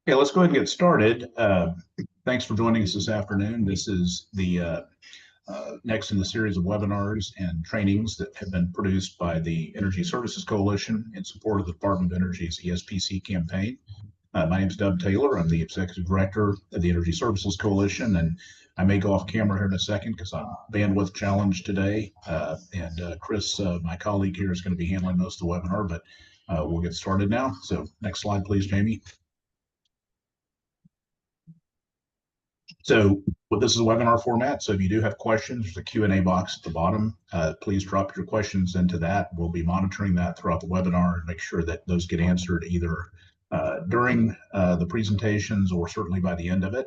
Okay, let's go ahead and get started. Thanks for joining us this afternoon. This is the next in the series of webinars and trainings that have been produced by the Energy Services Coalition in support of the Department of Energy's ESPC campaign. My name is Doug Taylor. I'm the Executive Director of the Energy Services Coalition, and I may go off camera here in a second because I'm bandwidth challenged today. Chris, my colleague here, is going to be handling most of the webinar, but we'll get started now. So next slide, please, Jamie. So this is a webinar format. So if you do have questions, there's a Q&A box at the bottom. Please drop your questions into that. We'll be monitoring that throughout the webinar and make sure that those get answered either during the presentations or certainly by the end of it.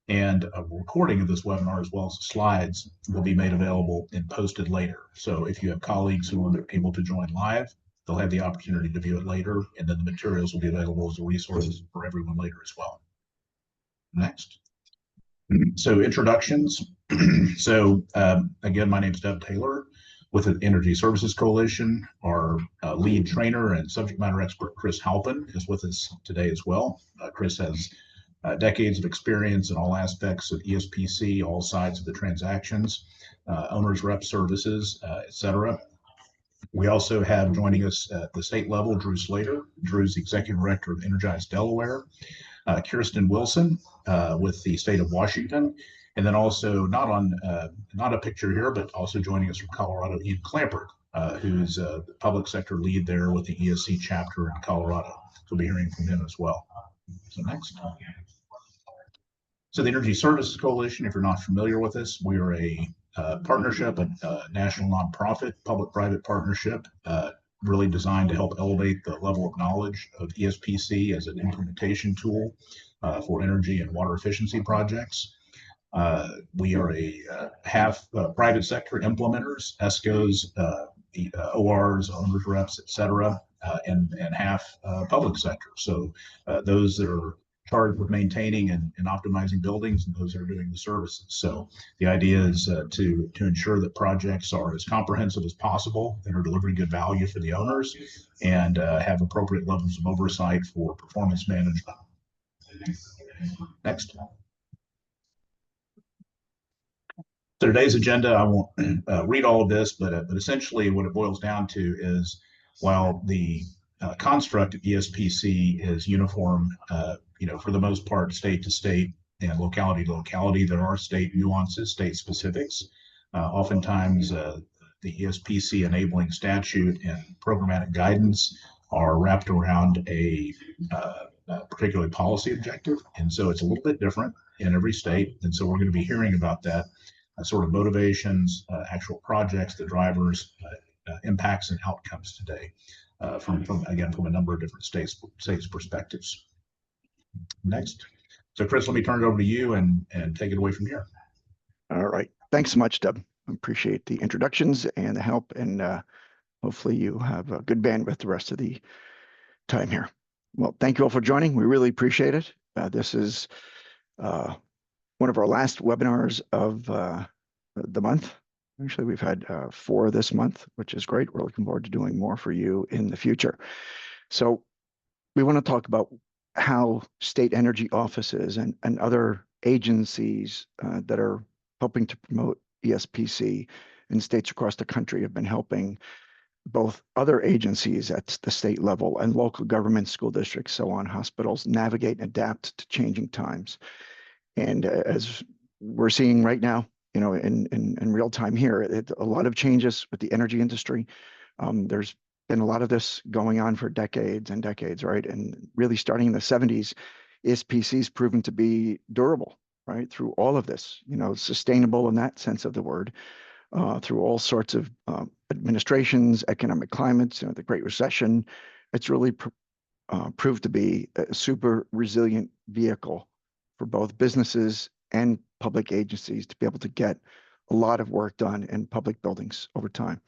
And a recording of this webinar, as well as the slides, will be made available and posted later. So if you have colleagues who are able to join live, they'll have the opportunity to view it later, and then the materials will be available as a resource for everyone later as well. Next. So introductions. Again, my name is Doug Taylor with the Energy Services Coalition. Our lead trainer and subject matter expert, Chris Halpin, is with us today as well. Chris has decades of experience in all aspects of ESPC, all sides of the transactions, owners rep services, etc. We also have joining us at the state level, Drew Slater. Drew's the Executive Director of Energize Delaware. Kirsten Wilson with the state of Washington, and then also not a picture here, but also joining us from Colorado, Ian Clampert, who's the public sector lead there with the ESC chapter in Colorado. So we'll be hearing from him as well. So next. So the Energy Services Coalition, if you're not familiar with us, we are a partnership, a national nonprofit, public-private partnership, really designed to help elevate the level of knowledge of ESPC as an implementation tool for energy and water efficiency projects. We are a half private sector implementers, SEOs, ORs, owners reps, et cetera, and half public sector. So those that are charged with maintaining and optimizing buildings, and those that are doing the services. So the idea is to ensure that projects are as comprehensive as possible and are delivering good value for the owners and have appropriate levels of oversight for performance management. Next. So today's agenda, I won't read all of this, but essentially what it boils down to is while the construct of ESPC is uniform, for the most part, state to state and locality to locality, there are state nuances, state specifics. Oftentimes, the ESPC enabling statute and programmatic guidance are wrapped around a particular policy objective. And so it's a little bit different in every state. And so we're going to be hearing about that sort of motivations, actual projects, the drivers, impacts, and outcomes today from a number of different states perspectives. Next. So Chris, let me turn it over to you and take it away from here. All right. Thanks so much, Doug. I appreciate the introductions and the help, and hopefully you have a good bandwidth the rest of the time here. Well, thank you all for joining. We really appreciate it. This is one of our last webinars of the month. Actually, we've had 4 this month, which is great. We're looking forward to doing more for you in the future. So we want to talk about how state energy offices and other agencies that are helping to promote ESPC in states across the country have been helping both other agencies at the state level and local government, school districts, so on, hospitals, navigate and adapt to changing times. And as we're seeing right now, in real time here, a lot of changes with the energy industry. There's been a lot of this going on for decades and decades, right? And really starting in the 70s, ESPC's proven to be durable, right? Through all of this, sustainable in that sense of the word, through all sorts of administrations, economic climates, the Great Recession. It's really proved to be a super resilient vehicle for both businesses and public agencies to be able to get a lot of work done in public buildings over time.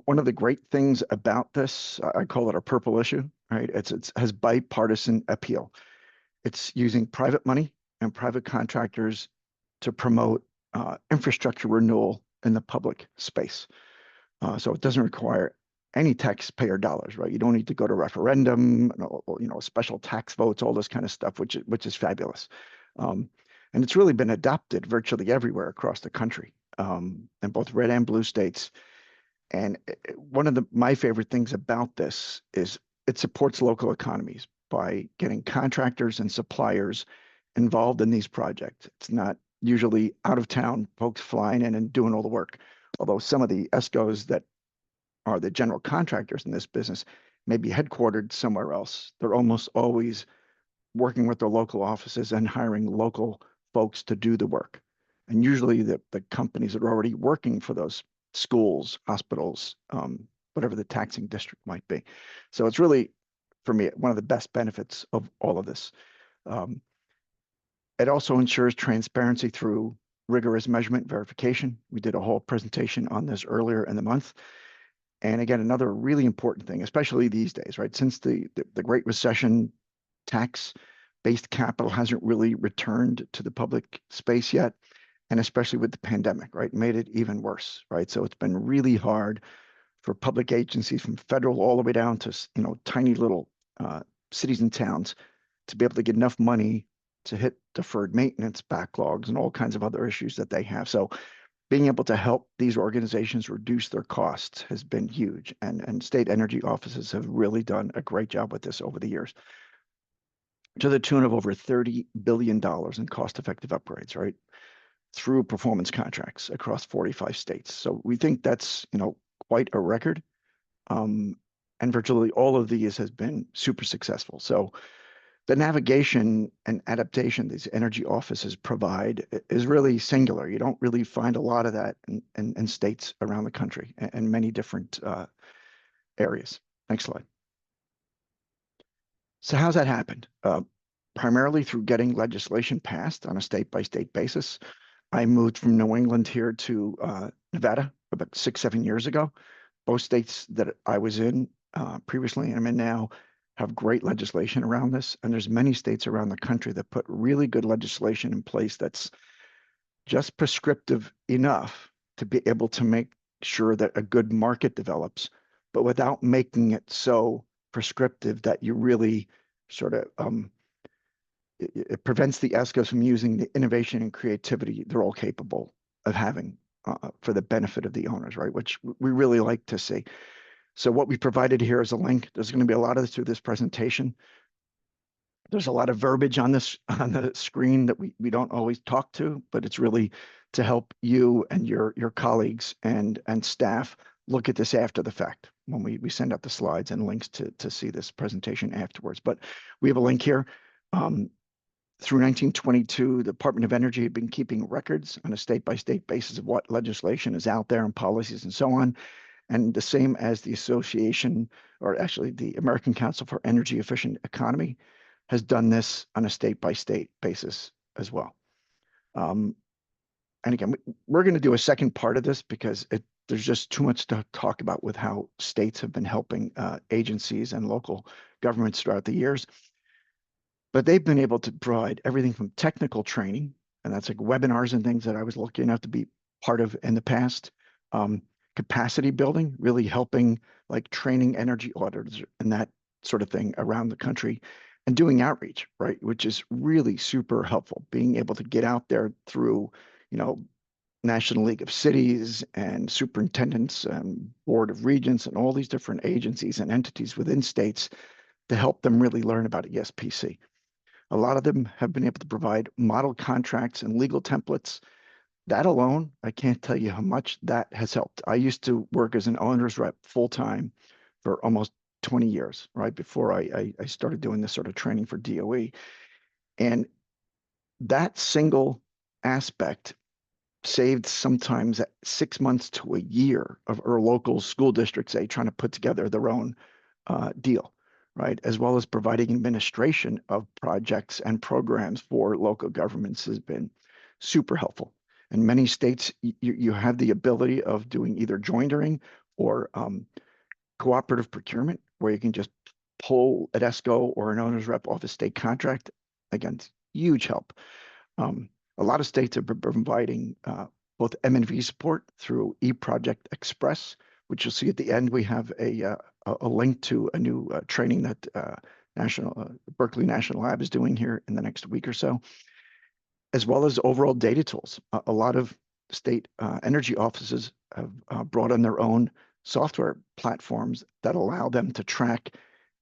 One of the great things about this, I call it a purple issue, right? It has bipartisan appeal. It's using private money and private contractors to promote infrastructure renewal in the public space. So it doesn't require any taxpayer dollars, right? You don't need to go to referendum, special tax votes, all this kind of stuff, which is fabulous. And it's really been adopted virtually everywhere across the country, in both red and blue states. And one of my favorite things about this is it supports local economies by getting contractors and suppliers involved in these projects. It's not usually out of town folks flying in and doing all the work. Although some of the ESCOs that are the general contractors in this business may be headquartered somewhere else, they're almost always working with their local offices and hiring local folks to do the work. And usually the companies that are already working for those schools, hospitals, whatever the taxing district might be. So it's really, for me, one of the best benefits of all of this. It also ensures transparency through rigorous measurement verification. We did a whole presentation on this earlier in the month. And again, another really important thing, especially these days, right? Since the Great Recession, tax-based capital hasn't really returned to the public space yet, and especially with the pandemic, right? Made it even worse, right? So it's been really hard for public agencies from federal all the way down to, tiny little cities and towns to be able to get enough money to hit deferred maintenance backlogs and all kinds of other issues that they have. So being able to help these organizations reduce their costs has been huge. And state energy offices have really done a great job with this over the years, to the tune of over $30 billion in cost-effective upgrades, right? Through performance contracts across 45 states. So we think that's, quite a record. And virtually all of these has been super successful. So the navigation and adaptation these energy offices provide is really singular. You don't really find a lot of that in states around the country and many different areas. Next slide. So how's that happened? Primarily through getting legislation passed on a state-by-state basis. I moved from New England here to Nevada about 6-7 years ago. Both states that I was in previously and I'm in now have great legislation around this. And there's many states around the country that put really good legislation in place that's just prescriptive enough to be able to make sure that a good market develops, but without making it so prescriptive that you really sort of it prevents the ESCOs from using the innovation and creativity they're all capable of having for the benefit of the owners, right? Which we really like to see. So what we provided here is a link. There's going to be a lot of this through this presentation. There's a lot of verbiage on this on the screen that we don't always talk to, but it's really to help you and your colleagues and staff look at this after the fact when we send out the slides and links to see this presentation afterwards. But we have a link here. Through 1922, the Department of Energy had been keeping records on a state-by-state basis of what legislation is out there and policies and so on. And the same as the association, or actually the American Council for Energy Efficient Economy, has done this on a state-by-state basis as well. And again, we're going to do a second part of this because there's just too much to talk about with how states have been helping agencies and local governments throughout the years. But they've been able to provide everything from technical training, and that's like webinars and things that I was lucky enough to be part of in the past, capacity building, really helping like training energy auditors and that sort of thing around the country, and doing outreach, right, which is really super helpful, being able to get out there through, National League of Cities and superintendents and Board of Regents and all these different agencies and entities within states to help them really learn about ESPC. A lot of them have been able to provide model contracts and legal templates. That alone, I can't tell you how much that has helped. I used to work as an owner's rep full-time for almost 20 years, right, before I started doing this sort of training for DOE. And that single aspect saved sometimes 6 months to a year of our local school districts, trying to put together their own deal, right? As well as providing administration of projects and programs for local governments has been super helpful. In many states, you have the ability of doing either joinering or cooperative procurement, where you can just pull an ESCO or an owner's rep off a state contract. Again, huge help. A lot of states are providing both M&V support through eProject Express, which you'll see at the end. We have a link to a new training that Berkeley National Lab is doing here in the next week or so, as well as overall data tools. A lot of state energy offices have brought on their own software platforms that allow them to track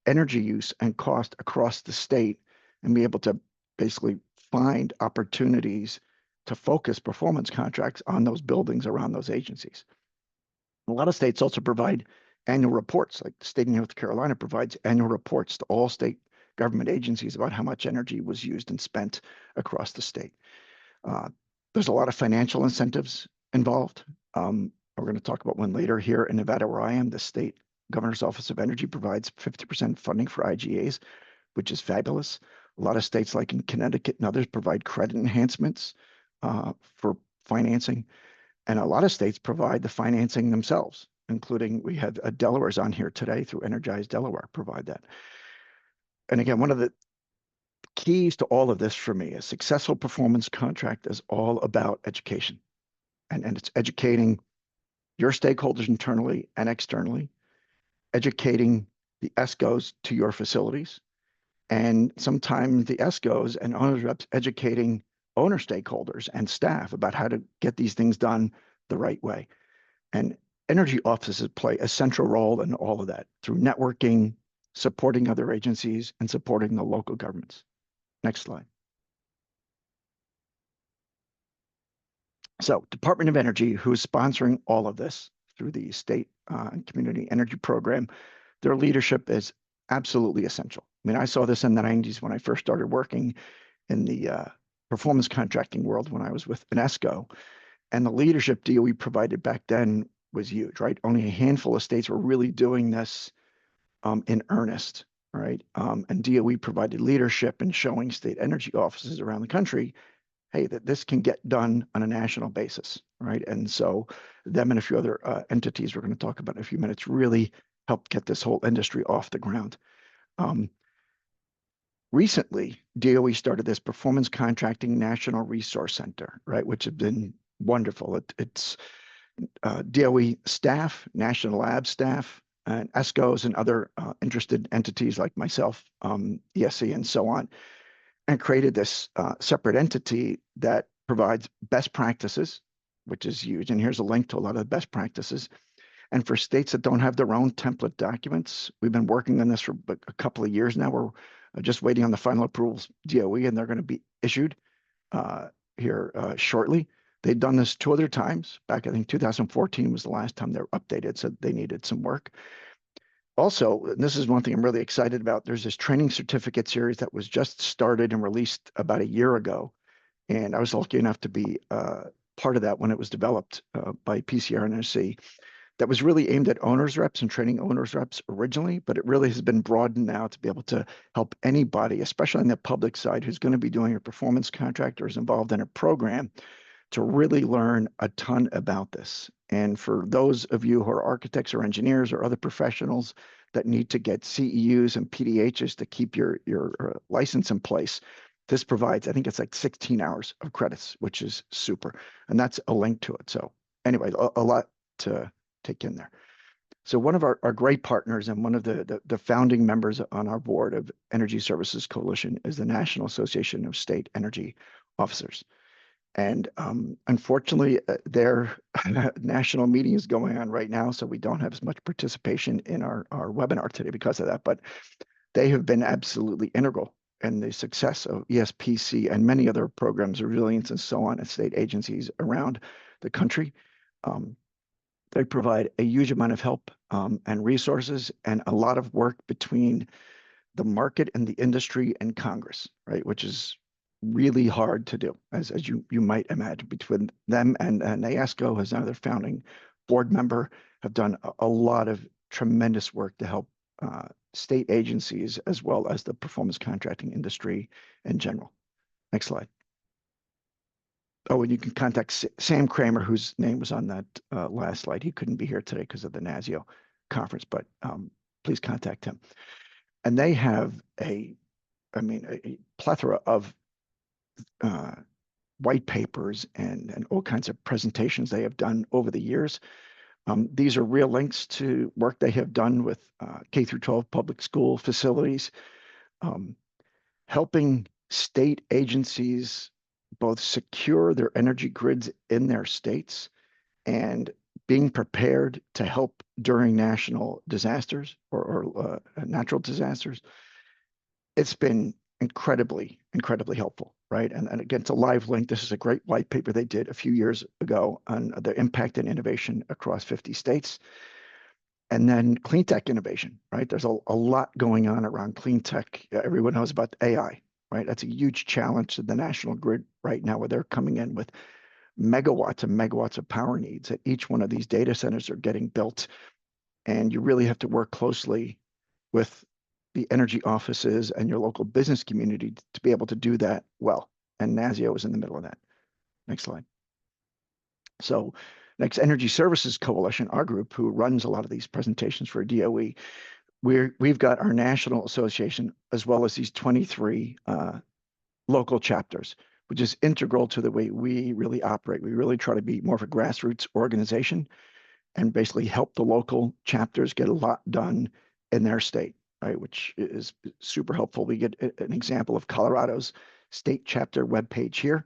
energy use and cost across the state and be able to basically find opportunities to focus performance contracts on those buildings around those agencies. A lot of states also provide annual reports, like the state of North Carolina provides annual reports to all state government agencies about how much energy was used and spent across the state. There's a lot of financial incentives involved. We're going to talk about one later. Here in Nevada, where I am, the state governor's office of energy provides 50% funding for IGAs, which is fabulous. A lot of states, like in Connecticut and others, provide credit enhancements for financing. And a lot of states provide the financing themselves, including we had Delaware's on here today through Energize Delaware provide that. And again, one of the keys to all of this for me, a successful performance contract is all about education. And it's educating your stakeholders internally and externally, educating the ESCOs to your facilities, and sometimes the ESCOs and owners reps educating owner stakeholders and staff about how to get these things done the right way. And energy offices play a central role in all of that through networking, supporting other agencies, and supporting the local governments. Next slide. So Department of Energy, who is sponsoring all of this through the State and Community Energy Program, their leadership is absolutely essential. I mean, I saw this in the 90s when I first started working in the performance contracting world when I was with an ESCO, and the leadership DOE provided back then was huge, right? Only a handful of states were really doing this in earnest, right? And DOE provided leadership in showing state energy offices around the country, hey, that this can get done on a national basis, right? And so them and a few other entities we're going to talk about in a few minutes really helped get this whole industry off the ground. Recently, DOE started this Performance Contracting National Resource Center, right, which has been wonderful. It's DOE staff, National Lab staff, and ESCOs and other interested entities like myself, ESC and so on, and created this separate entity that provides best practices, which is huge. And here's a link to a lot of the best practices. And for states that don't have their own template documents, we've been working on this for a couple of years now. We're just waiting on the final approvals, DOE, and they're going to be issued here shortly. They've done this 2 other times. Back, I think 2014 was the last time they were updated, so they needed some work. Also, and this is one thing I'm really excited about, there's this training certificate series that was just started and released about a year ago. And I was lucky enough to be part of that when it was developed by PCR and NSC. That was really aimed at owners reps and training owners reps originally, but it really has been broadened now to be able to help anybody, especially on the public side, who's going to be doing a performance contract or is involved in a program, to really learn a ton about this. And for those of you who are architects or engineers or other professionals that need to get CEUs and PDHs to keep your license in place, this provides, I think it's like 16 hours of credits, which is super. And that's a link to it. So anyway, a lot to take in there. So one of our great partners and one of the founding members on our board of Energy Services Coalition is the National Association of State Energy Officers. And unfortunately, their national meeting is going on right now, so we don't have as much participation in our webinar today because of that. But they have been absolutely integral in the success of ESPC and many other programs, resilience and so on, at state agencies around the country. They provide a huge amount of help and resources and a lot of work between the market and the industry and Congress, right? Which is really hard to do, as you might imagine. Between them and NAESCO, as another founding board member, have done a lot of tremendous work to help state agencies as well as the performance contracting industry in general. Next slide. Oh, and you can contact Sam Kramer, whose name was on that last slide. He couldn't be here today because of the NASIO conference, but please contact him. And they have a plethora of white papers and all kinds of presentations they have done over the years. These are real links to work they have done with K through 12 public school facilities, helping state agencies both secure their energy grids in their states and being prepared to help during national disasters or natural disasters. It's been incredibly helpful, right? And again, it's a live link. This is a great white paper they did a few years ago on the impact and innovation across 50 states. And then clean tech innovation, right? There's a lot going on around clean tech. Everyone knows about AI, right? That's a huge challenge to the national grid right now, where they're coming in with megawatts and megawatts of power needs that each one of these data centers are getting built. And you really have to work closely with the energy offices and your local business community to be able to do that well. And NASIO is in the middle of that. Next slide. So next, Energy Services Coalition, our group, who runs a lot of these presentations for DOE, we've got our national association as well as these 23 local chapters, which is integral to the way we really operate. We really try to be more of a grassroots organization and basically help the local chapters get a lot done in their state, right? Which is super helpful. We get an example of Colorado's state chapter webpage here.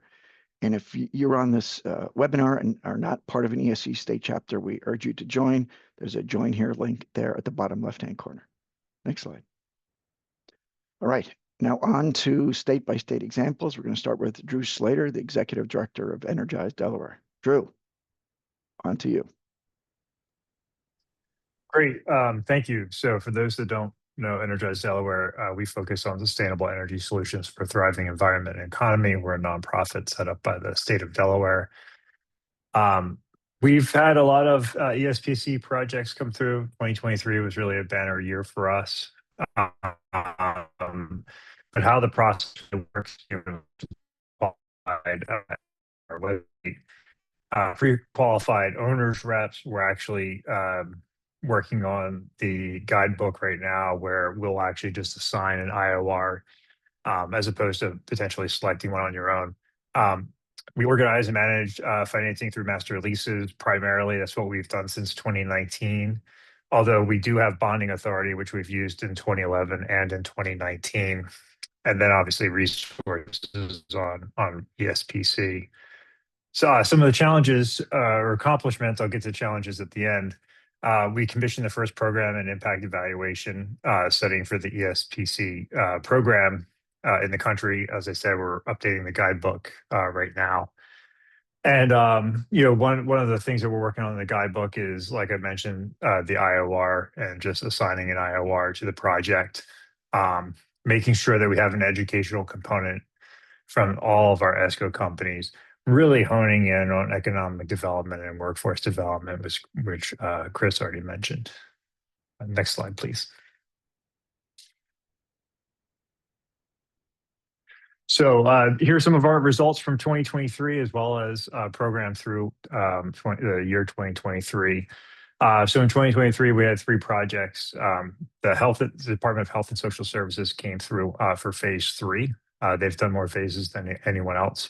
And if you're on this webinar and are not part of an ESC state chapter, we urge you to join. There's a join here link there at the bottom left-hand corner. Next slide. All right, now on to state-by-state examples. We're going to start with Drew Slater, the Executive Director of Energize Delaware. Drew, on to you. Great, thank you. So for those that don't know Energize Delaware, we focus on sustainable energy solutions for a thriving environment and economy. We're a nonprofit set up by the state of Delaware. We've had a lot of ESPC projects come through. 2023 was really a banner year for us. But how the process works, pre-qualified owners reps were actually working on the guidebook right now, where we'll actually just assign an IOR as opposed to potentially selecting one on your own. We organize and manage financing through master leases primarily. That's what we've done since 2019. Although we do have bonding authority, which we've used in 2011 and in 2019. And then obviously resources on ESPC. So some of the challenges or accomplishments, I'll get to challenges at the end. We commissioned the first program and impact evaluation setting for the ESPC program in the country. As I said, we're updating the guidebook right now. And one of the things that we're working on in the guidebook is, like I mentioned, the IOR and just assigning an IOR to the project, making sure that we have an educational component from all of our ESCO companies, really honing in on economic development and workforce development, which Chris already mentioned. Next slide, please. So here are some of our results from 2023, as well as program through the year 2023. So in 2023, we had 3 projects. The Department of Health and Social Services came through for phase 3. They've done more phases than anyone else.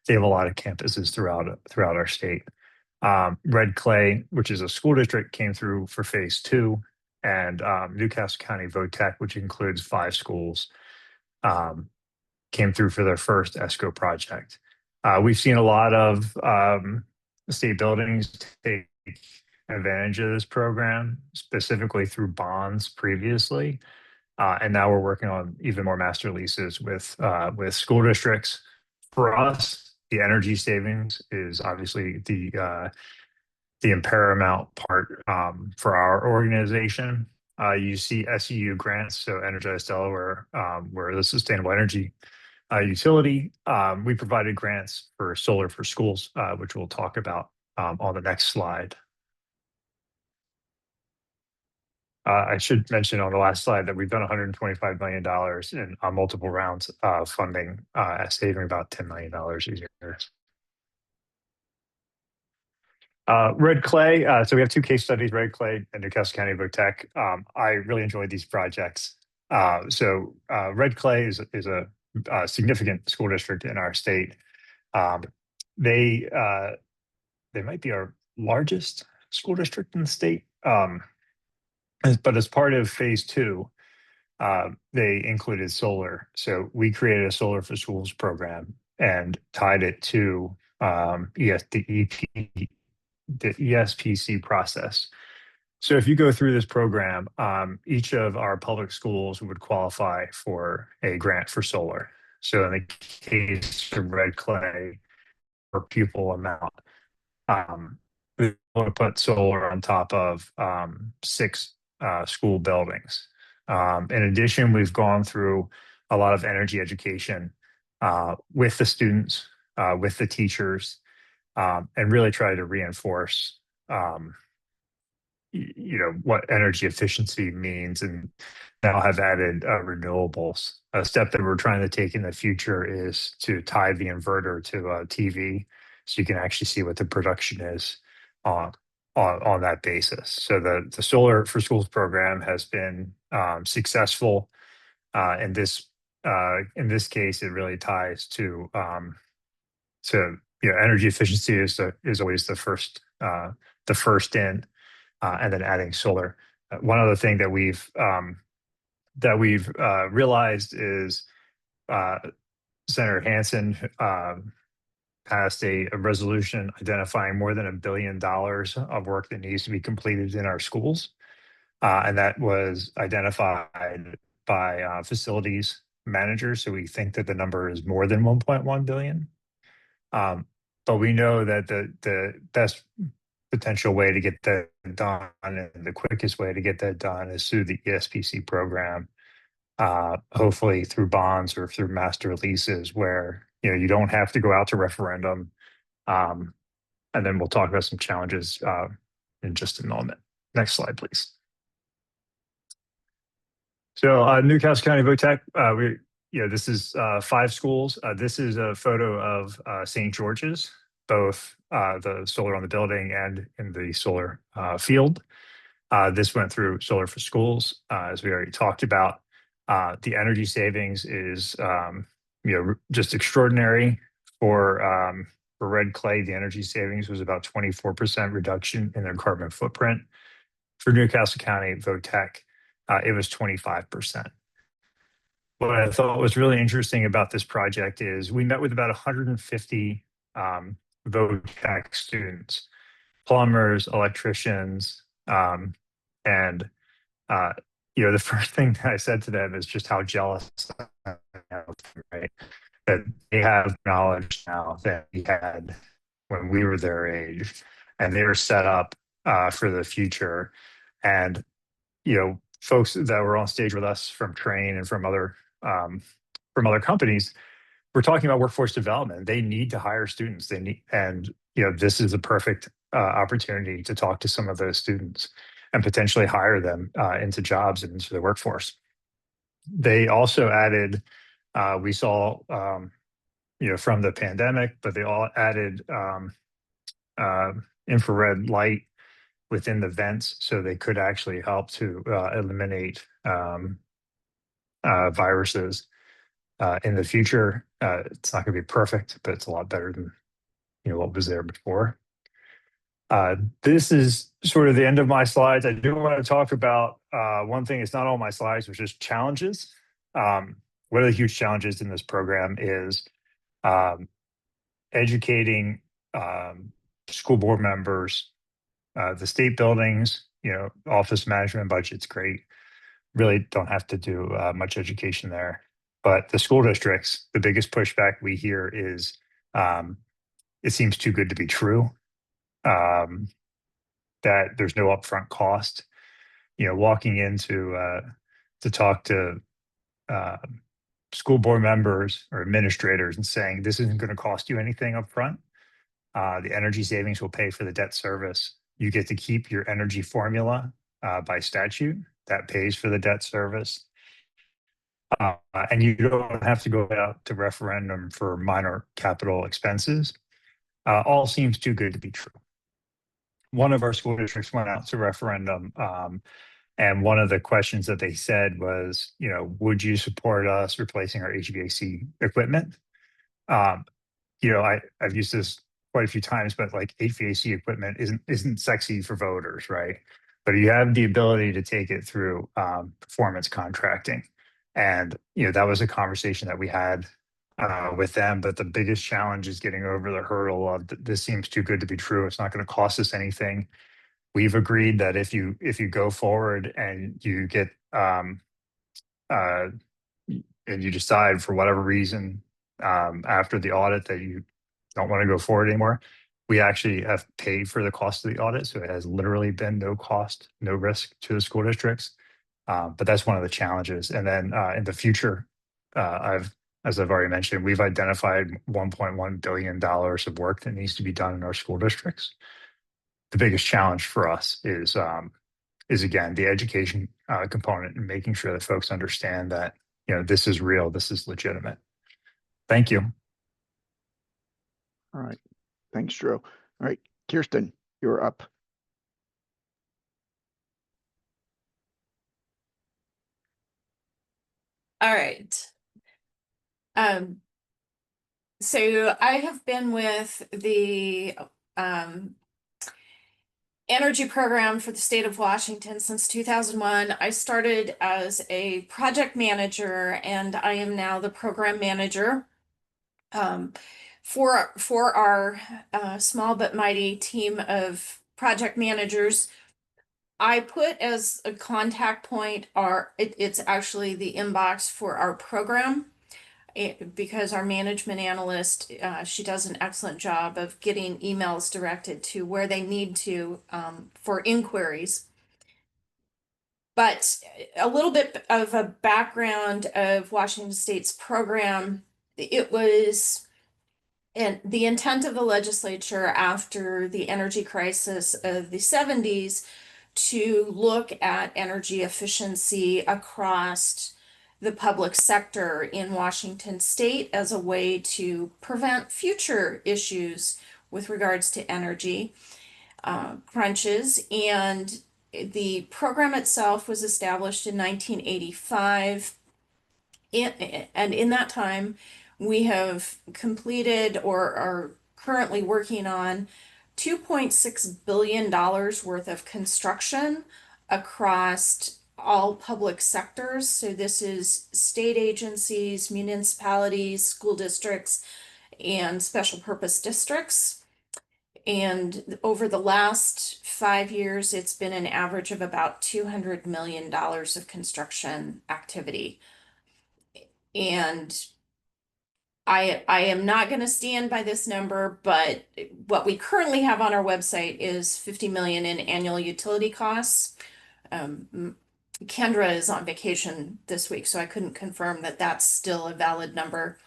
They have a lot of campuses throughout our state. Red Clay, which is a school district, came through for phase 2, and Newcastle County VOTEC, which includes 5 schools, came through for their first ESCO project. We've seen a lot of state buildings take advantage of this program, specifically through bonds previously. And now we're working on even more master leases with school districts. For us, the energy savings is obviously the paramount part for our organization. You see SEU grants, so Energize Delaware, we're the sustainable energy utility. We provided grants for solar for schools, which we'll talk about on the next slide. I should mention on the last slide that we've done $125 million in multiple rounds of funding, saving about $10 million a year. Red Clay, so we have 2 case studies, Red Clay and Newcastle County VOTEC. I really enjoyed these projects. Red Clay is a significant school district in our state. They might be our largest school district in the state. But as part of phase 2, they included solar. So we created a Solar for Schools program and tied it to the ESPC process. So if you go through this program, each of our public schools would qualify for a grant for solar. So in the case of red clay or pupil amount, we want to put solar on top of 6 school buildings. In addition, we've gone through a lot of energy education with the students, with the teachers, and really try to reinforce what energy efficiency means, and now have added renewables. A step that we're trying to take in the future is to tie the inverter to a TV, so you can actually see what the production is on that basis. So the Solar for Schools program has been successful. In this case, it really ties to energy efficiency is always the first in. And then adding solar. One other thing that we've realized is Senator Hansen passed a resolution identifying more than $1 billion of work that needs to be completed in our schools, and that was identified by facilities managers. So we think that the number is more than 1.1 billion. But we know that the best potential way to get that done and the quickest way to get that done is through the ESPC program, hopefully through bonds or through master leases, where you don't have to go out to referendum. And then we'll talk about some challenges in just a moment. Next slide, please. So Newcastle County VOTEC, this is 5 schools. This is a photo of St. George's, both the solar on the building and in the solar field. This went through Solar for Schools, as we already talked about. The energy savings is just extraordinary. For red clay, the energy savings was about 24% reduction in their carbon footprint. For Newcastle County VOTEC, it was 25%. What I thought was really interesting about this project is we met with about 150 VOTEC students, plumbers, electricians, and the first thing that I said to them is just how jealous I am, right? That they have knowledge now that we had when we were their age, and they were set up for the future. And folks that were on stage with us from Train and from other companies, we're talking about workforce development. They need to hire students. This is a perfect opportunity to talk to some of those students and potentially hire them into jobs and into the workforce. They also added, we saw, from the pandemic, but they all added infrared light within the vents, so they could actually help to eliminate viruses in the future. It's not going to be perfect, but it's a lot better than what was there before. This is sort of the end of my slides. I do want to talk about one thing. It's not all my slides, which is challenges. One of the huge challenges in this program is educating school board members. The state buildings, office management budget's great. Really don't have to do much education there. But the school districts, the biggest pushback we hear is it seems too good to be true. That there's no upfront cost. Walking into to talk to school board members or administrators and saying this isn't going to cost you anything upfront. The energy savings will pay for the debt service. You get to keep your energy formula by statute that pays for the debt service. And you don't have to go out to referendum for minor capital expenses. All seems too good to be true. One of our school districts went out to referendum, and one of the questions that they said was, would you support us replacing our HVAC equipment? I've used this quite a few times, but like HVAC equipment isn't sexy for voters, right? But you have the ability to take it through performance contracting. And, that was a conversation that we had with them. But the biggest challenge is getting over the hurdle of this seems too good to be true. It's not going to cost us anything. We've agreed that if you go forward and you get and you decide for whatever reason after the audit that you don't want to go forward anymore, we actually have paid for the cost of the audit. So it has literally been no cost, no risk to the school districts. But that's one of the challenges. And then in the future, as I've already mentioned, we've identified $1.1 billion of work that needs to be done in our school districts. The biggest challenge for us is again, the education component and making sure that folks understand that, this is real, this is legitimate. Thank you. All right. Thanks, Drew. All right, Kirsten, you're up. All right. So I have been with the energy program for the state of Washington since 2001. I started as a project manager, and I am now the program manager for our small but mighty team of project managers. I put as a contact point it's actually the inbox for our program. Because our management analyst, she does an excellent job of getting emails directed to where they need to for inquiries. But a little bit of a background of Washington State's program. It was, and the intent of the legislature after the energy crisis of the 70s to look at energy efficiency across the public sector in Washington State as a way to prevent future issues with regards to energy crunches. And the program itself was established in 1985. And in that time, we have completed or are currently working on $2.6 billion worth of construction across all public sectors. So this is state agencies, municipalities, school districts, and special purpose districts. And over the last 5 years, it's been an average of about $200 million of construction activity. And I am not going to stand by this number, but what we currently have on our website is 50 million in annual utility costs. Kendra is on vacation this week, so I couldn't confirm that that's still a valid number.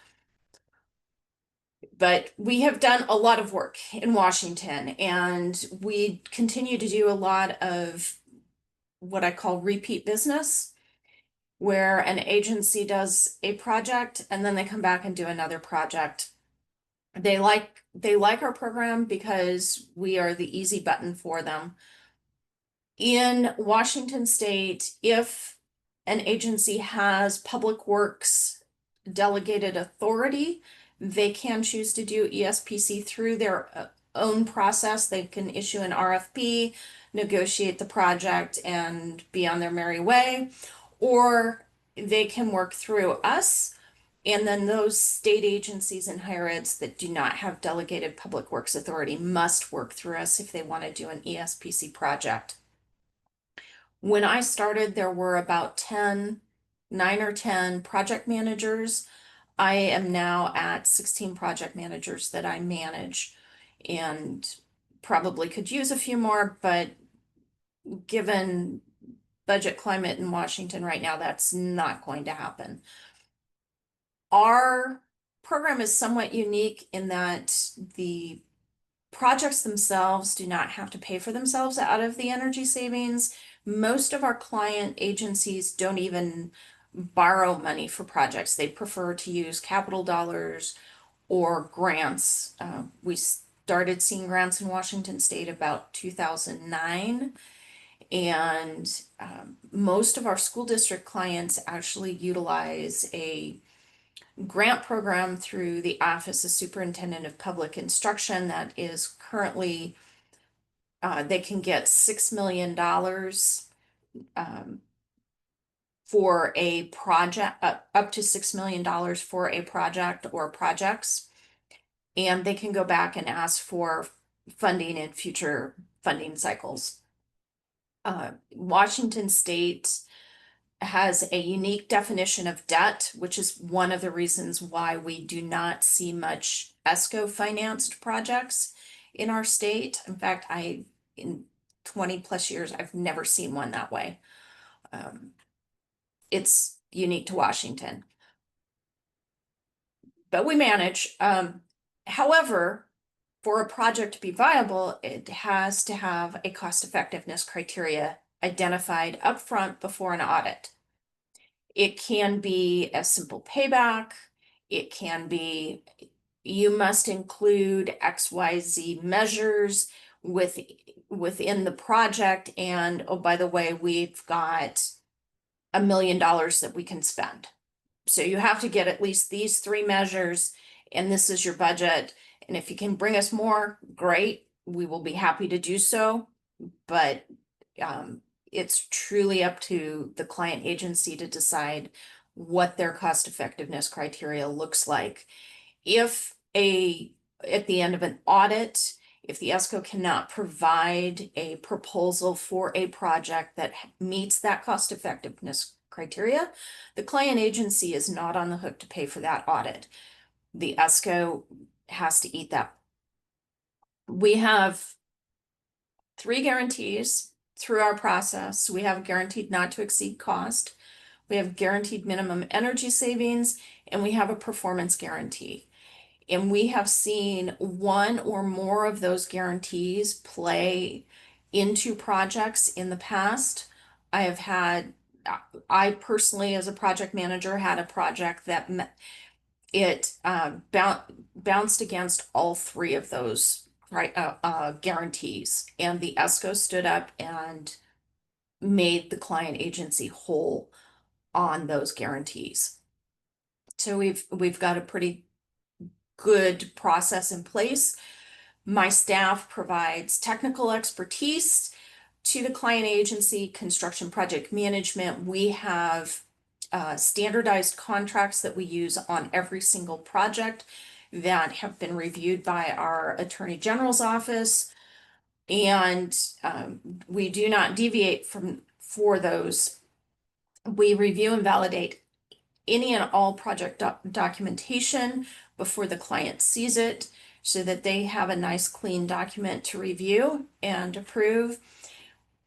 But we have done a lot of work in Washington, and we continue to do a lot of what I call repeat business, where an agency does a project and then they come back and do another project. They like our program because we are the easy button for them. In Washington State, if an agency has public works delegated authority, they can choose to do ESPC through their own process. They can issue an RFP, negotiate the project, and be on their merry way. Or they can work through us, and then those state agencies and higher eds that do not have delegated public works authority must work through us if they want to do an ESPC project. When I started, there were about 9 or 10 project managers. I am now at 16 project managers that I manage, and probably could use a few more, but given budget climate in Washington right now, that's not going to happen. Our program is somewhat unique in that the projects themselves do not have to pay for themselves out of the energy savings. Most of our client agencies don't even borrow money for projects. They prefer to use capital dollars or grants. We started seeing grants in Washington State about 2009. And most of our school district clients actually utilize a grant program through the Office of Superintendent of Public Instruction that is currently, they can get $6 million for a project, up to $6 million for a project or projects. And they can go back and ask for funding in future funding cycles. Washington State has a unique definition of debt, which is one of the reasons why we do not see much ESCO financed projects in our state. In fact, in 20 plus years, I've never seen one that way. It's unique to Washington, but we manage. However, for a project to be viable, it has to have a cost effectiveness criteria identified upfront before an audit. It can be a simple payback. It can be, you must include XYZ measures within the project. And oh, by the way, we've got $1 million that we can spend. So you have to get at least these 3 measures, and this is your budget. And if you can bring us more, great. We will be happy to do so. But it's truly up to the client agency to decide what their cost effectiveness criteria looks like. If at the end of an audit, if the ESCO cannot provide a proposal for a project that meets that cost effectiveness criteria, the client agency is not on the hook to pay for that audit. The ESCO has to eat that. We have 3 guarantees through our process. We have guaranteed not to exceed cost. We have guaranteed minimum energy savings, and we have a performance guarantee. And we have seen one or more of those guarantees play into projects in the past. I personally, as a project manager, had a project that bounced against all 3 of those guarantees, and the ESCO stood up and made the client agency whole on those guarantees. So we've got a pretty good process in place. My staff provides technical expertise to the client agency, construction project management. We have standardized contracts that we use on every single project that have been reviewed by our Attorney General's office. And we do not deviate for those. We review and validate any and all project documentation before the client sees it, so that they have a nice clean document to review and approve.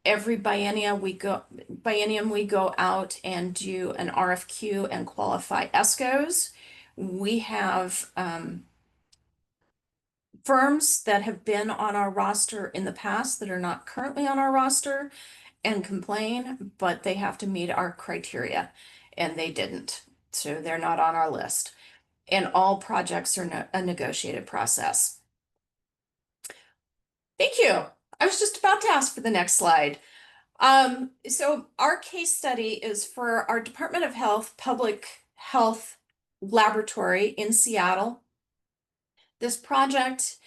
Every biennium we go out and do an RFQ and qualify ESCOs. We have firms that have been on our roster in the past that are not currently on our roster and complain, but they have to meet our criteria, and they didn't. So they're not on our list. And all projects are a negotiated process. Thank you. I was just about to ask for the next slide. So our case study is for our Department of Health Public Health Laboratory in Seattle. This project,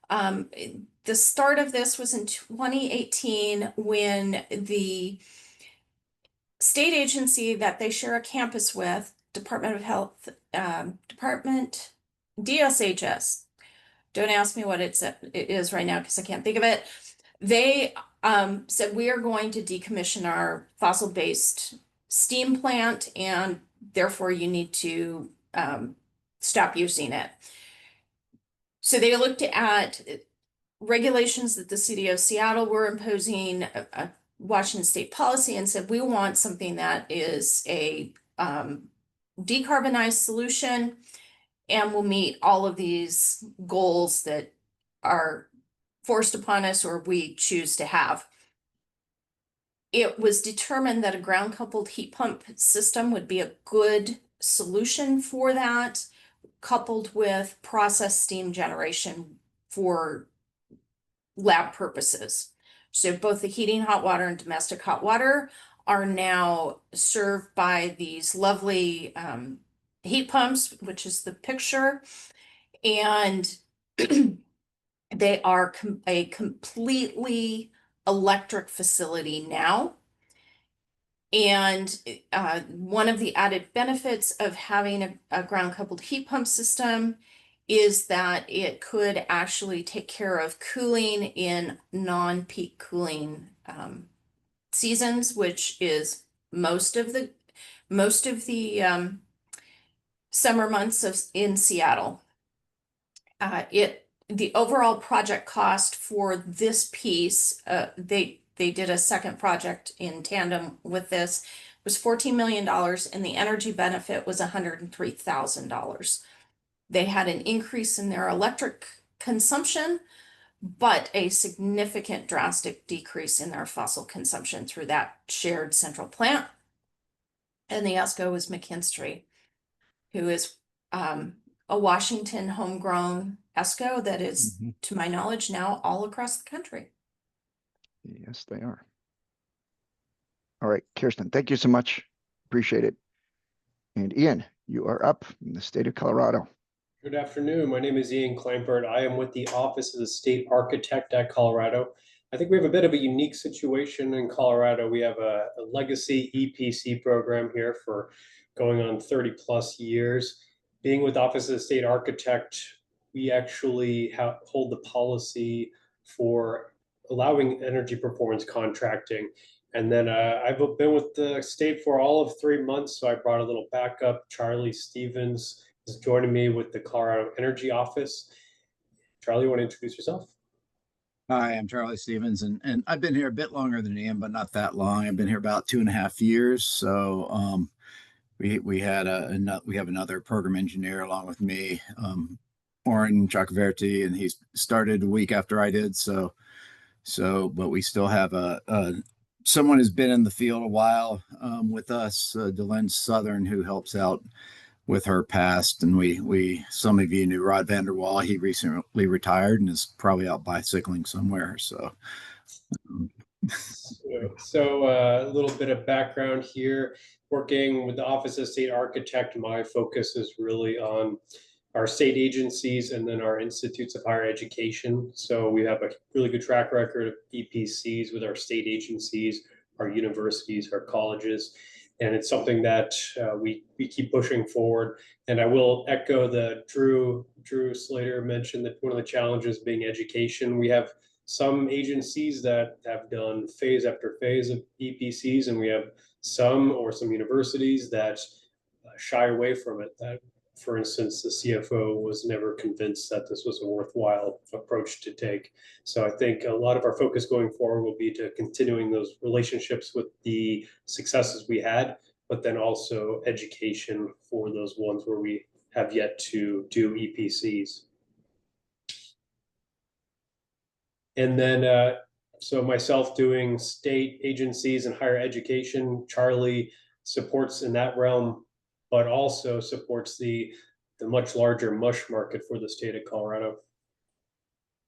the start of this was in 2018, when the state agency that they share a campus with, Department of Health, DSHS. Don't ask me what it is right now because I can't think of it. They said, we are going to decommission our fossil-based steam plant, and therefore you need to stop using it. So they looked at regulations that the city of Seattle were imposing, a Washington state policy, and said, we want something that is a decarbonized solution and will meet all of these goals that are forced upon us or we choose to have. It was determined that a ground coupled heat pump system would be a good solution for that, coupled with process steam generation for lab purposes. So both the heating hot water and domestic hot water are now served by these lovely heat pumps, which is the picture, and they are a completely electric facility now. And one of the added benefits of having a ground coupled heat pump system is that it could actually take care of cooling in non-peak cooling seasons, which is most of the summer months in Seattle. The overall project cost for this piece, they did a second project in tandem with this, was $14 million, and the energy benefit was $103,000. They had an increase in their electric consumption, but a significant drastic decrease in their fossil consumption through that shared central plant. And the ESCO was McKinstry, who is a Washington homegrown ESCO that is, to my knowledge, now all across the country. Yes, they are. All right, Kirsten, thank you so much. Appreciate it. And Ian, you are up in the state of Colorado. Good afternoon. My name is Ian Kleinberg. I am with the Office of the State Architect at Colorado. I think we have a bit of a unique situation in Colorado. We have a legacy EPC program here for going on 30 plus years. Being with the Office of the State Architect, we actually hold the policy for allowing energy performance contracting. And then I've been with the state for all of 3 months, so I brought a little backup. Charlie Stevens is joining me with the Colorado Energy Office. Charlie, you want to introduce yourself? Hi, I'm Charlie Stevens, and I've been here a bit longer than Ian, but not that long. I've been here about 2.5 years. So we have another program engineer along with me, Oren Chakraverty, and he started a week after I did. But we still have someone who's been in the field a while with us, Delenne Southern, who helps out with her past. And some of you knew Rod Vanderwall. He recently retired and is probably out bicycling somewhere. So a little bit of background here. Working with the Office of State Architect, my focus is really on our state agencies and then our institutes of higher education. So we have a really good track record of EPCs with our state agencies, our universities, our colleges. And it's something that we keep pushing forward. And I will echo Drew Slater mentioned that one of the challenges being education. We have some agencies that have done phase after phase of EPCs, and we have some universities that shy away from it. That, for instance, the CFO was never convinced that this was a worthwhile approach to take. So I think a lot of our focus going forward will be to continuing those relationships with the successes we had, but then also education for those ones where we have yet to do EPCs. And then, so myself doing state agencies and higher education, Charlie supports in that realm, but also supports the much larger MUSH market for the state of Colorado.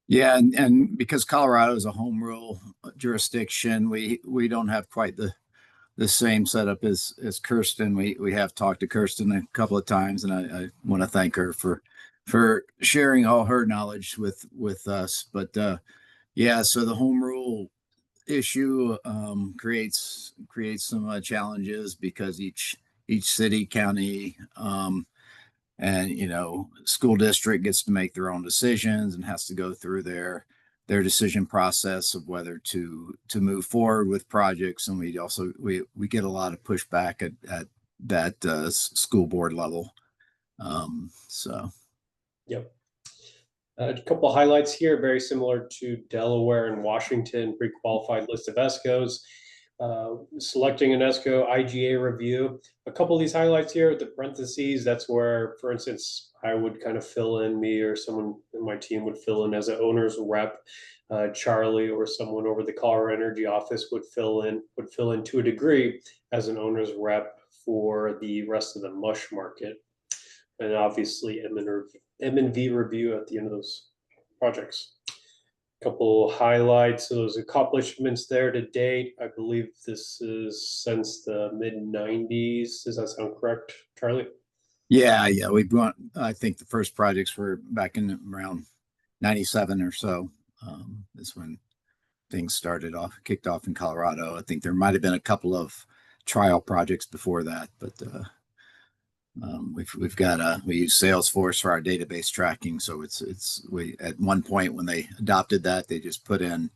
yeah, and because Colorado is a home rule jurisdiction, we don't have quite the same setup as Kirsten. We have talked to Kirsten a couple of times, and I want to thank her for sharing all her knowledge with us. But yeah, so the home rule issue creates some challenges because each city, county, and school district gets to make their own decisions and has to go through their decision process of whether to move forward with projects. And we get a lot of pushback at that school board level. Yep. A couple of highlights here, very similar to Delaware and Washington, pre-qualified list of ESCOs. Selecting an ESCO IGA review. A couple of these highlights here with the parentheses, that's where, for instance, I would kind of fill in, me or someone in my team would fill in as an owner's rep. Charlie or someone over the Colorado Energy Office would fill in to a degree as an owner's rep for the rest of the MUSH market. And obviously M&V review at the end of those projects. Couple highlights of those accomplishments there to date. I believe this is since the mid-90s. Does that sound correct, Charlie? Yeah, yeah. We've gone, I think the first projects were back in around 97 or so. Is when things kicked off in Colorado. I think there might have been a couple of trial projects before that, but we've got we use Salesforce for our database tracking. So we at one point when they adopted that, they just put in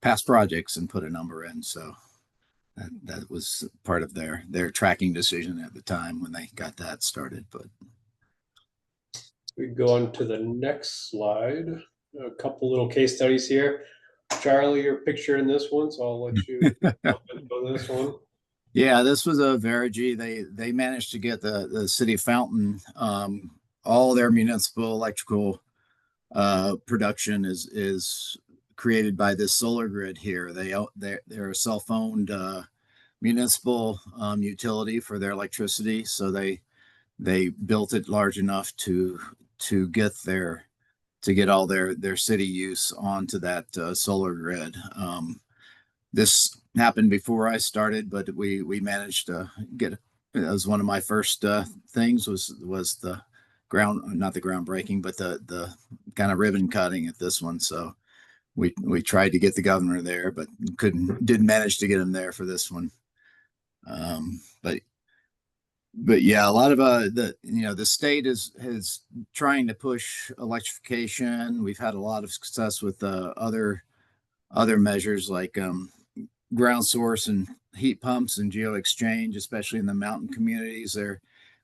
past projects and put a number in. So that was part of their tracking decision at the time when they got that started. But We go on to the next slide. A couple little case studies here. Charlie, your picture in this one, so I'll let you go this one. yeah, this was a Verigy. They managed to get the city of Fountain, all their municipal electrical production is created by this solar grid here. They're a self-owned municipal utility for their electricity, so they built it large enough to get all their city use onto that solar grid. This happened before I started, but we managed to get it. Was one of my first things was the not the groundbreaking, but the kind of ribbon cutting at this one. So we tried to get the governor there, but didn't manage to get him there for this one. But yeah, a lot of the state is trying to push electrification. We've had a lot of success with other measures like ground source and heat pumps and geo exchange, especially in the mountain communities.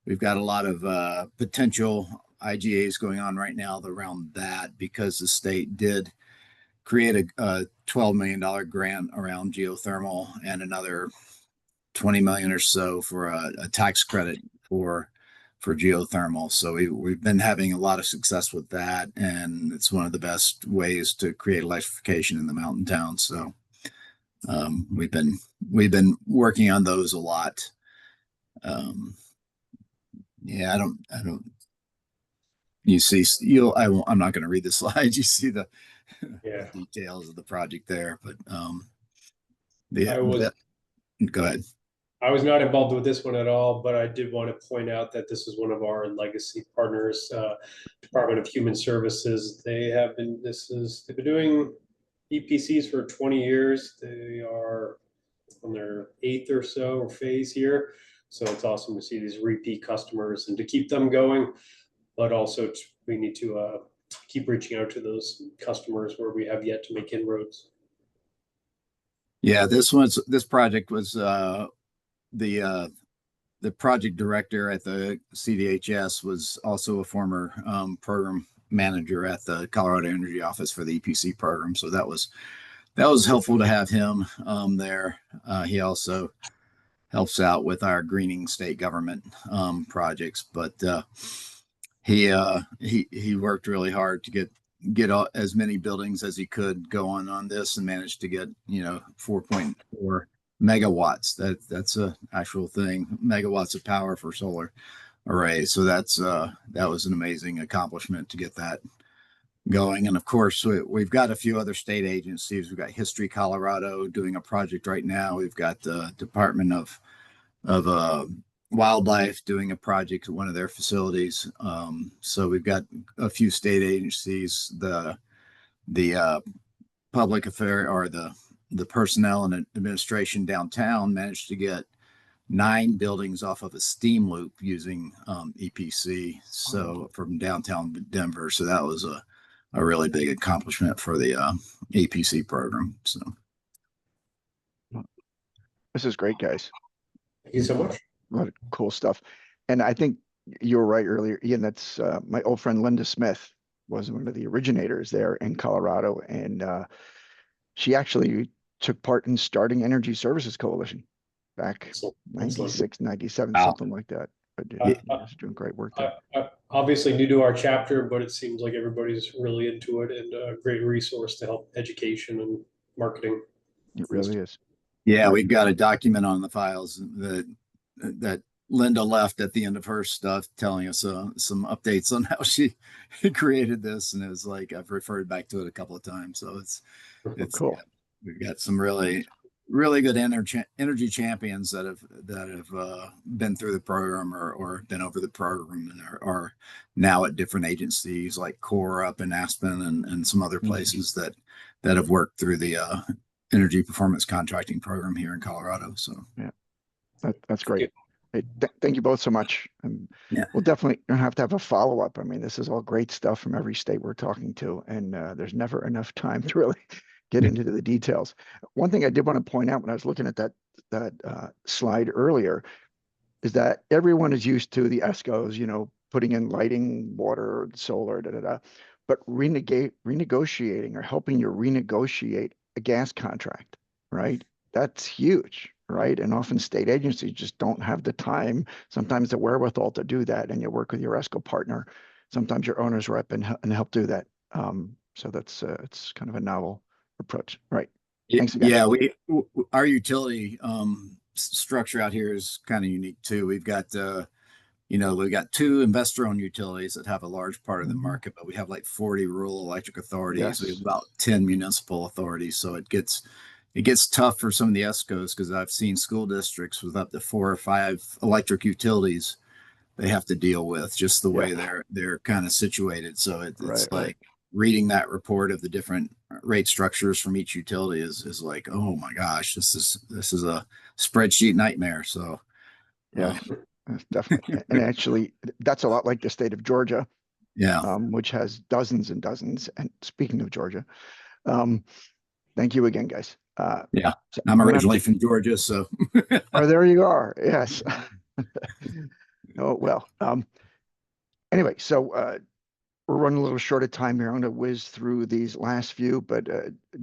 We've got a lot of potential IGAs going on right now around that, because the state did create a $12 million grant around geothermal and another 20 million or so for a tax credit for geothermal. So we've been having a lot of success with that, and it's one of the best ways to create electrification in the mountain towns. So we've been working on those a lot. Yeah, I don't. You see, I'm not going to read the slides. You see the details of the project there, but go ahead. I was not involved with this one at all, but I did want to point out that this is one of our legacy partners, Department of Human Services. They've been doing EPCs for 20 years. They are on their 8th or so phase here. So it's awesome to see these repeat customers and to keep them going, but also we need to keep reaching out to those customers where we have yet to make inroads. Yeah, this project was the project director at the CDHS was also a former program manager at the Colorado Energy Office for the EPC program. So that was helpful to have him there. He also helps out with our greening state government projects, but he worked really hard to get as many buildings as he could go on this, and managed to get 4.4 megawatts. That's a actual thing, megawatts of power for solar array. So that was an amazing accomplishment to get that going. And of course, we've got a few other state agencies. We've got History Colorado doing a project right now. We've got the Department of Wildlife doing a project at one of their facilities. So we've got a few state agencies. The public affair, or the personnel and administration downtown, managed to get 9 buildings off of a steam loop using EPC. So from downtown Denver. So that was a really big accomplishment for the EPC program. So this is great, guys. Thank you so much. A lot of cool stuff. And I think you were right earlier, Ian. That's my old friend Linda Smith was one of the originators there in Colorado, and she actually took part in starting Energy Services Coalition back 96, 97, something like that. But she's doing great work there. Obviously new to our chapter, but it seems like everybody's really into it, and a great resource to help education and marketing. It really is. Yeah, we've got a document on the files that Linda left at the end of her stuff, telling us some updates on how she created this, and it was like I've referred back to it a couple of times. So it's cool. Yeah, we've got some really really good energy champions that have been through the program or been over the program and are now at different agencies like Core up in Aspen and some other places that have worked through the energy performance contracting program here in Colorado. So yeah, that's great. Hey, thank you both so much. And we'll definitely have to have a follow-up. I mean, this is all great stuff from every state we're talking to, and there's never enough time to really get into the details. One thing I did want to point out when I was looking at that slide earlier is that everyone is used to the ESCOs, you know, putting in lighting, water, solar, but renegotiating or helping you renegotiate a gas contract, right? That's huge, right? And often state agencies just don't have the time, sometimes the wherewithal to do that. And you work with your ESCO partner, sometimes your owner's rep and help do that. So that's it's kind of a novel approach, right? Thanks again. Yeah, our utility structure out here is kind of unique too. We've got we've got 2 investor-owned utilities that have a large part of the market, but we have like 40 rural electric authorities. Yes. We have about 10 municipal authorities. So it gets tough for some of the ESCOs because I've seen school districts with up to 4 or 5 electric utilities they have to deal with, just the way they're kind of situated. So it's like reading that report of the different rate structures from each utility is like, oh my gosh, this is a spreadsheet nightmare. So yeah. Definitely. And actually, that's a lot like the state of Georgia, which has dozens and dozens. And speaking of Georgia, thank you again, guys. Yeah, so I'm originally from Georgia, so. Oh, there you are. Yes. Oh, well. Anyway, so we're running a little short of time here. I'm going to whiz through these last few, but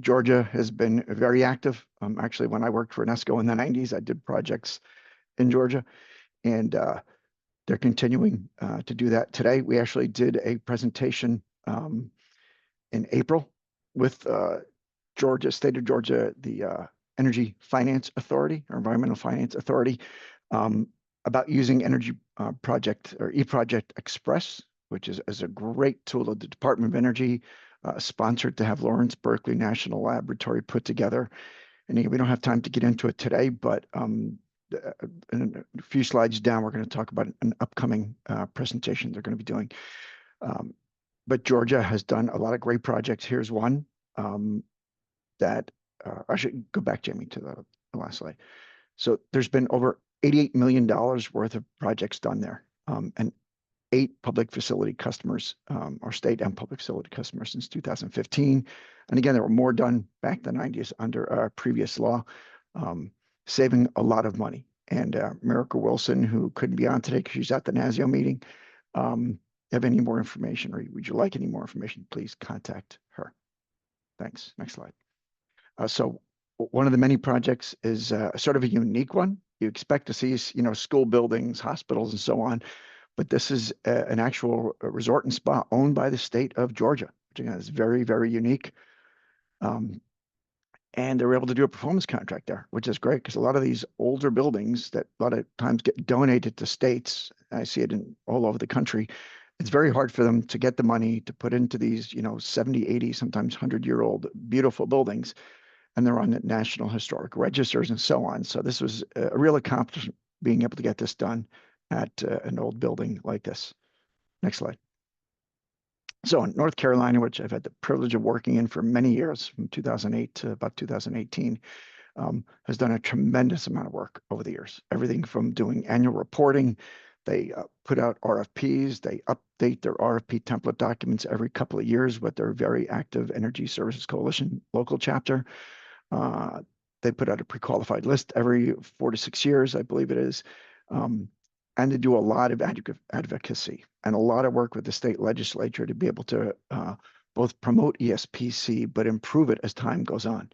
Georgia has been very active. Actually, when I worked for NESCO in the 90s, I did projects in Georgia. And they're continuing to do that today. We actually did a presentation in April with State of Georgia, the Energy Finance Authority or Environmental Finance Authority, about using Energy Project or eProject Express, which is a great tool that the Department of Energy sponsored to have Lawrence Berkeley National Laboratory put together. And again, we don't have time to get into it today, but in a few slides down, we're going to talk about an upcoming presentation they're going to be doing. But Georgia has done a lot of great projects. Here's one that I should go back, Jamie, to the last slide. So there's been over $88 million worth of projects done there, and 8 public facility customers, or state and public facility customers since 2015. And again, there were more done back in the 90s under our previous law. Saving a lot of money. And Miracle Wilson, who couldn't be on today because she's at the NASIO meeting, have any more information or would you like any more information, please contact her. Thanks. Next slide. So one of the many projects is sort of a unique one. You expect to see, school buildings, hospitals, and so on, but this is an actual resort and spa owned by the state of Georgia, which again is very, very unique. And they were able to do a performance contract there, which is great because a lot of these older buildings that a lot of times get donated to states, I see it in all over the country, it's very hard for them to get the money to put into these, 70, 80, sometimes 100-year-old beautiful buildings. And they're on the National Historic Registers and so on. So this was a real accomplishment being able to get this done at an old building like this. Next slide. So in North Carolina, which I've had the privilege of working in for many years, from 2008 to about 2018, has done a tremendous amount of work over the years. Everything from doing annual reporting, they put out RFPs, they update their RFP template documents every couple of years with their very active Energy Services Coalition local chapter. They put out a pre-qualified list every 4 to 6 years, I believe it is. And they do a lot of advocacy and a lot of work with the state legislature to be able to both promote ESPC, but improve it as time goes on.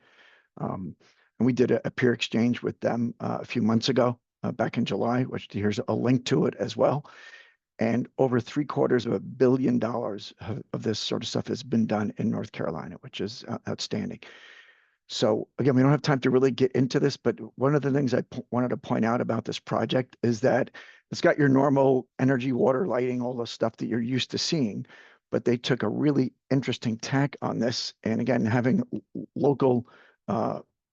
And we did a peer exchange with them a few months ago, back in July, which here's a link to it as well. And over $750 million of this sort of stuff has been done in North Carolina, which is outstanding. So again, we don't have time to really get into this, but one of the things I wanted to point out about this project is that it's got your normal energy, water, lighting, all the stuff that you're used to seeing, but they took a really interesting tack on this. And again, having local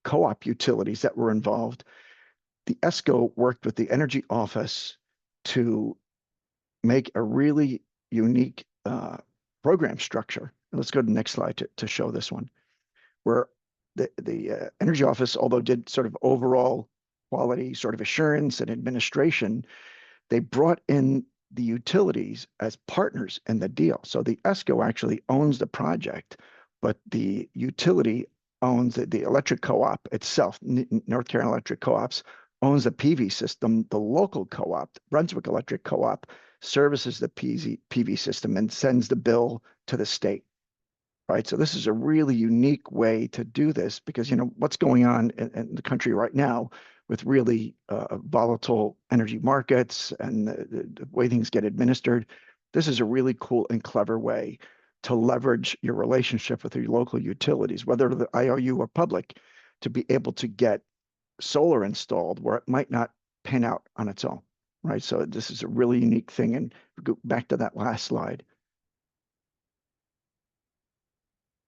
co-op utilities that were involved. The ESCO worked with the Energy Office to make a really unique program structure. And let's go to the next slide to show this one, where the Energy Office, although did sort of overall quality sort of assurance and administration, they brought in the utilities as partners in the deal. So the ESCO actually owns the project, but the utility owns the electric co-op itself. North Carolina Electric Co-ops owns the PV system. The local co-op, Brunswick Electric Co-op, services the PV system and sends the bill to the state. Right. So this is a really unique way to do this because, you know, what's going on in the country right now with really volatile energy markets and the way things get administered. This is a really cool and clever way to leverage your relationship with your local utilities, whether the IOU or public, to be able to get solar installed where it might not pan out on its own. Right. So this is a really unique thing. And go back to that last slide.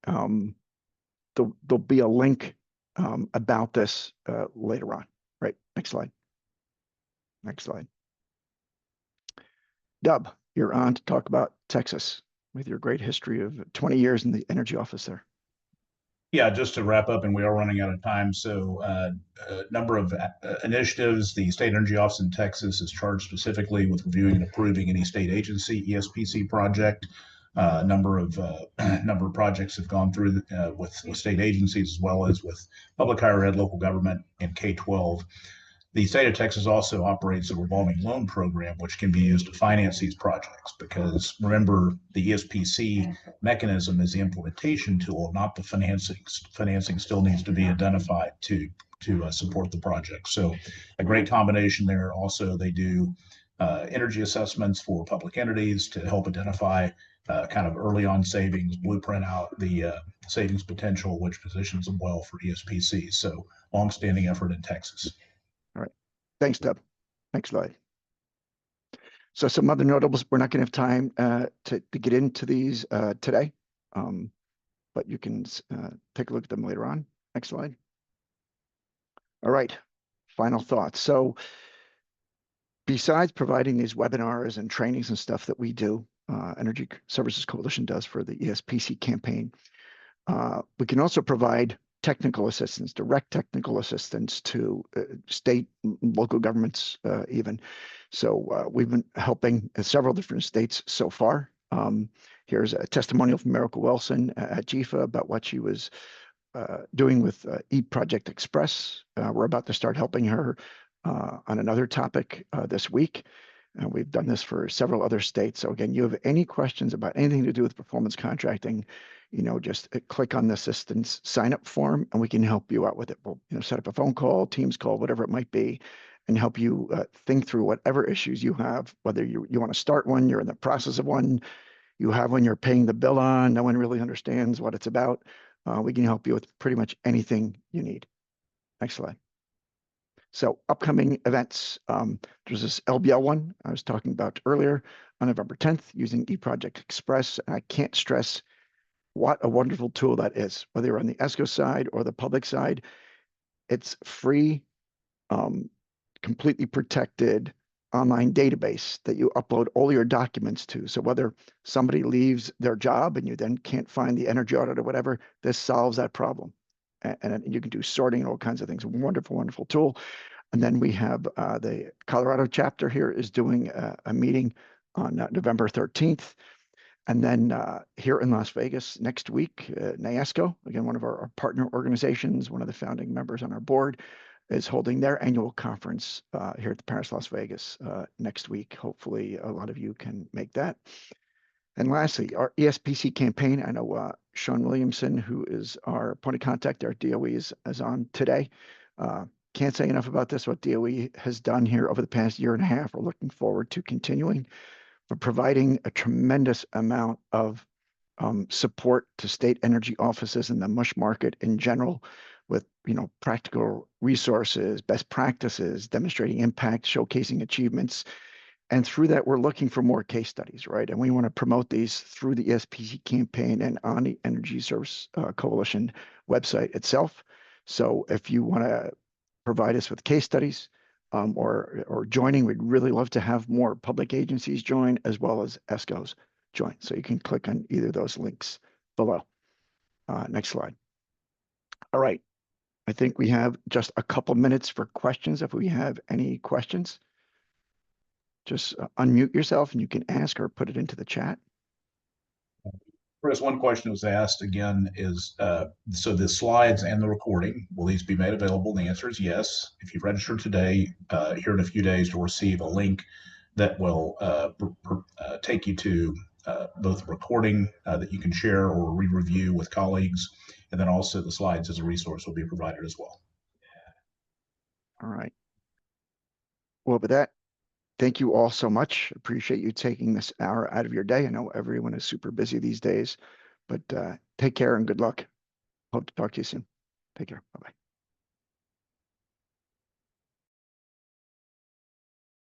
There'll be a link about this later on. Right. Next slide. Next slide. Dub, you're on to talk about Texas with your great history of 20 years in the Energy Office there. Yeah, just to wrap up, and we are running out of time. So a number of initiatives. The State Energy Office in Texas is charged specifically with reviewing and approving any state agency ESPC project. A number of projects have gone through with state agencies as well as with public higher ed, local government, and K-12. The state of Texas also operates a revolving loan program, which can be used to finance these projects. Because remember, the ESPC mechanism is the implementation tool, not the financing. Financing still needs to be identified to support the project. So a great combination there. Also, they do energy assessments for public entities to help identify kind of early on savings, blueprint out the savings potential, which positions them well for ESPCs. So longstanding effort in Texas. All right. Thanks, Deb. Next slide. So some other notables, we're not going to have time to get into these today, but you can take a look at them later on. Next slide. All right. Final thoughts. So besides providing these webinars and trainings and stuff that we do, Energy Services Coalition does for the ESPC campaign, we can also provide technical assistance, direct technical assistance to state, local governments even. So we've been helping several different states so far. Here's a testimonial from Miracle Wilson at GIFA about what she was doing with eProject Express. We're about to start helping her on another topic this week. We've done this for several other states. So again, you have any questions about anything to do with performance contracting, you know, just click on the assistance sign up form and we can help you out with it. We'll, you know, set up a phone call, Teams call, whatever it might be, and help you think through whatever issues you have, whether you want to start one, you're in the process of one, you have one you're paying the bill on, no one really understands what it's about. We can help you with pretty much anything you need. Next slide. So upcoming events, there's this LBL one I was talking about earlier on November 10th using eProject Express. And I can't stress what a wonderful tool that is, whether you're on the ESCO side or the public side. It's free, completely protected online database that you upload all your documents to. So whether somebody leaves their job and you then can't find the energy audit or whatever, this solves that problem. And you can do sorting and all kinds of things. Wonderful, wonderful tool. And then we have the Colorado chapter here is doing a meeting on November 13th. And then here in Las Vegas next week, NAESCO, again, one of our partner organizations, one of the founding members on our board, is holding their annual conference here at the Paris, Las Vegas next week. Hopefully a lot of you can make that. And lastly, our ESPC campaign. I know Sean Williamson, who is our point of contact there at DOE, is on today. Can't say enough about this, what DOE has done here over the past year and a half. We're looking forward to continuing, for providing a tremendous amount of support to state energy offices and the MUSH market in general, with, you know, practical resources, best practices, demonstrating impact, showcasing achievements. And through that, we're looking for more case studies, right? And we want to promote these through the ESPC campaign and on the Energy Service Coalition website itself. So if you want to provide us with case studies or joining, we'd really love to have more public agencies join as well as ESCOs join. So you can click on either of those links below. Next slide. All right. I think we have just a couple minutes for questions. If we have any questions, just unmute yourself and you can ask or put it into the chat. Chris, one question was asked again is, so the slides and the recording, will these be made available? The answer is yes. If you've registered today, here in a few days, you'll receive a link that will take you to both recording that you can share or re-review with colleagues, and then also the slides as a resource will be provided as well. All right. Well, with that, thank you all so much. Appreciate you taking this hour out of your day. I know everyone is super busy these days, but take care and good luck. Hope to talk to you soon. Take care. Bye-bye.